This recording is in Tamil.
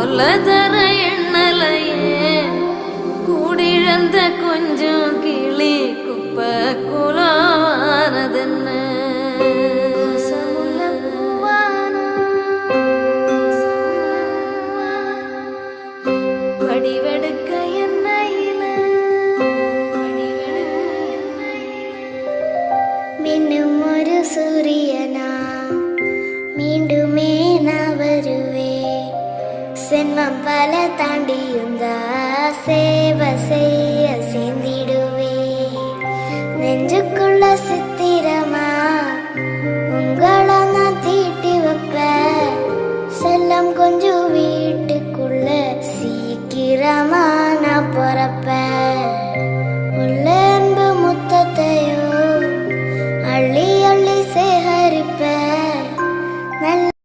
கொல்லதர எண்ணலையே கூடிழந்த கொஞ்சம் கிளி குப்ப குலானதென்ன வடிவெடுக்க எண்ணெயில மின்னும் ஒரு சூரியனா மீண்டுமே நான் வருவே சென்மம் பல தாண்டியுந்தா சேவை செய்ய சேர்ந்திடுவே நெஞ்சுக்குள்ள